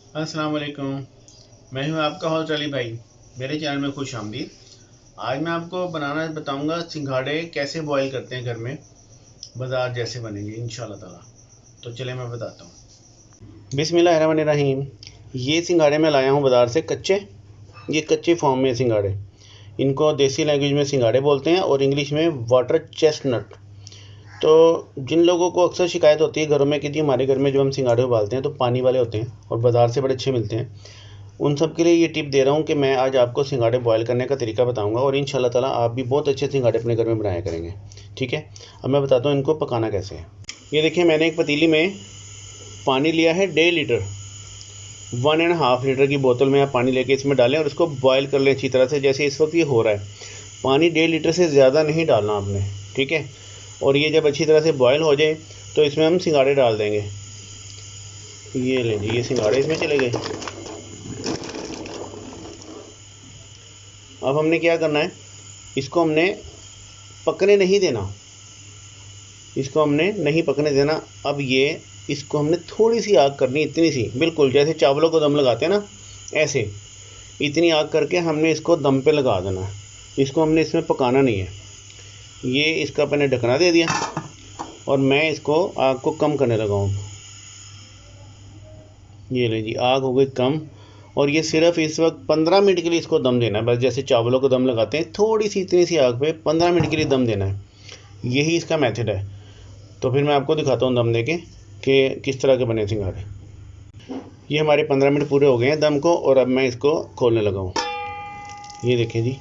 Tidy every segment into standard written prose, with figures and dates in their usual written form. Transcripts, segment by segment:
अस्सलाम वालेकुम। मैं हूं आपका हौस अली भाई। मेरे चैनल में खुश आमदीद। आज मैं आपको बनाना बताऊंगा सिंघाड़े कैसे बॉईल करते हैं घर में, बाज़ार जैसे बनेंगे इंशाल्लाह ताला। तो चले मैं बताता हूँ। बिस्मिल्लाहिर्रहमानिर्रहीम। ये सिंघाड़े मैं लाया हूँ बाज़ार से कच्चे। ये कच्चे फॉर्म में सिंघाड़े, इनको देसी लैंग्वेज में सिंघाड़े बोलते हैं और इंग्लिश में वाटर चेस्टनट। तो जिन लोगों को अक्सर शिकायत होती है घरों में कि जी हमारे घर में जो हम सिंघाड़े उबालते हैं तो पानी वाले होते हैं और बाज़ार से बड़े अच्छे मिलते हैं, उन सब के लिए ये टिप दे रहा हूँ कि मैं आज आपको सिंघाड़े बॉयल करने का तरीका बताऊंगा और इंशाल्लाह ताला आप भी बहुत अच्छे सिंघाड़े अपने घर में बनाया करेंगे। ठीक है, अब मैं बताता हूँ इनको पकाना कैसे है। ये देखिए, मैंने एक पतीली में पानी लिया है 1.5 लीटर। 1.5 लीटर की बोतल में आप पानी लेके इसमें डालें और इसको बॉयल कर लें अच्छी तरह से, जैसे इस वक्त ये हो रहा है। पानी 1.5 लीटर से ज़्यादा नहीं डालना आपने, ठीक है। और ये जब अच्छी तरह से बॉयल हो जाए तो इसमें हम सिंघाड़े डाल देंगे। ये लें जी, ये सिंघाड़े इसमें चले गए। अब हमने क्या करना है, इसको हमने पकने नहीं देना, इसको हमने नहीं पकने देना। अब ये इसको हमने थोड़ी सी आग करनी, इतनी सी, बिल्कुल जैसे चावलों को दम लगाते हैं ना, ऐसे इतनी आग करके हमने इसको दम पे लगा देना है। इसको हमने इसमें पकाना नहीं है। ये इसका मैंने ढकना दे दिया और मैं इसको आग को कम करने लगा हूँ। ये ले जी, आग हो गई कम। और ये सिर्फ इस वक्त 15 मिनट के लिए इसको दम देना है, बस जैसे चावलों को दम लगाते हैं, थोड़ी सी इतनी सी आग पे 15 मिनट के लिए दम देना है। यही इसका मेथड है। तो फिर मैं आपको दिखाता हूँ दम दे के कि किस तरह के बने सिंघाड़े। ये हमारे 15 मिनट पूरे हो गए हैं दम को और अब मैं इसको खोलने लगा हूँ। ये देखें जी,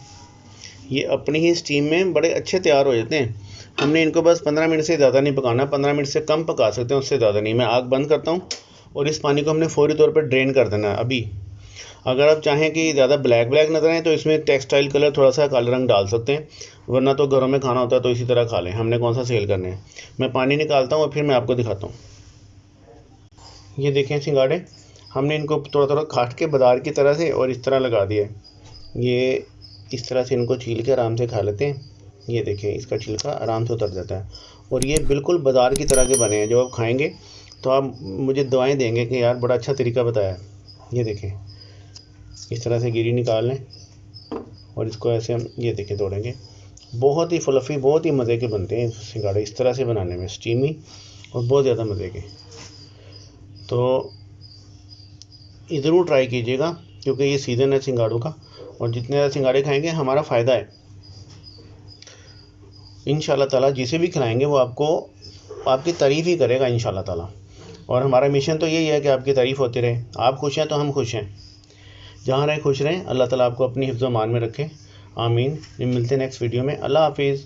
ये अपनी ही स्टीम में बड़े अच्छे तैयार हो जाते हैं। हमने इनको बस 15 मिनट से ज़्यादा नहीं पकाना, 15 मिनट से कम पका सकते हैं, उससे ज़्यादा नहीं। मैं आग बंद करता हूँ और इस पानी को हमने फौरी तौर पर ड्रेन कर देना है अभी। अगर आप चाहें कि ज़्यादा ब्लैक ब्लैक नजर आए तो इसमें टेक्सटाइल कलर, थोड़ा सा काला रंग डाल सकते हैं, वरना तो घरों में खाना होता है तो इसी तरह खा लें। हमने कौन सा सेल करने हैं। मैं पानी निकालता हूँ और फिर मैं आपको दिखाता हूँ। ये देखें सिंघाड़े, हमने इनको थोड़ा थोड़ा काट के बाजार की तरह से और इस तरह लगा दिया है। ये इस तरह से इनको छील के आराम से खा लेते हैं। ये देखें, इसका छिलका आराम से उतर जाता है और ये बिल्कुल बाज़ार की तरह के बने हैं। जब आप खाएंगे तो आप मुझे दुआएं देंगे कि यार बड़ा अच्छा तरीका बताया। ये देखें, इस तरह से गिरी निकाल लें और इसको ऐसे हम ये देखें तोड़ेंगे। बहुत ही फ्लफ़ी, बहुत ही मज़े के बनते हैं सिंघाड़े इस तरह से बनाने में, स्टीमी और बहुत ज़्यादा मज़े के। तो ज़रूर ट्राई कीजिएगा क्योंकि ये सीज़न है सिंघाड़ों का और जितने ज़्यादा सिंघाड़े खाएंगे हमारा फ़ायदा है। इंशाल्लाह ताला जिसे भी खिलाएंगे वो आपको आपकी तारीफ़ ही करेगा इंशाल्लाह ताला। और हमारा मिशन तो यही है कि आपकी तारीफ़ होती रहे। आप खुश हैं तो हम खुश हैं। जहाँ रहें खुश रहें। अल्लाह ताला आपको अपनी हिफ्ज़-ओ-मान में रखे। आमीन। मिलते हैं नेक्स्ट वीडियो में। अल्लाह हाफिज़।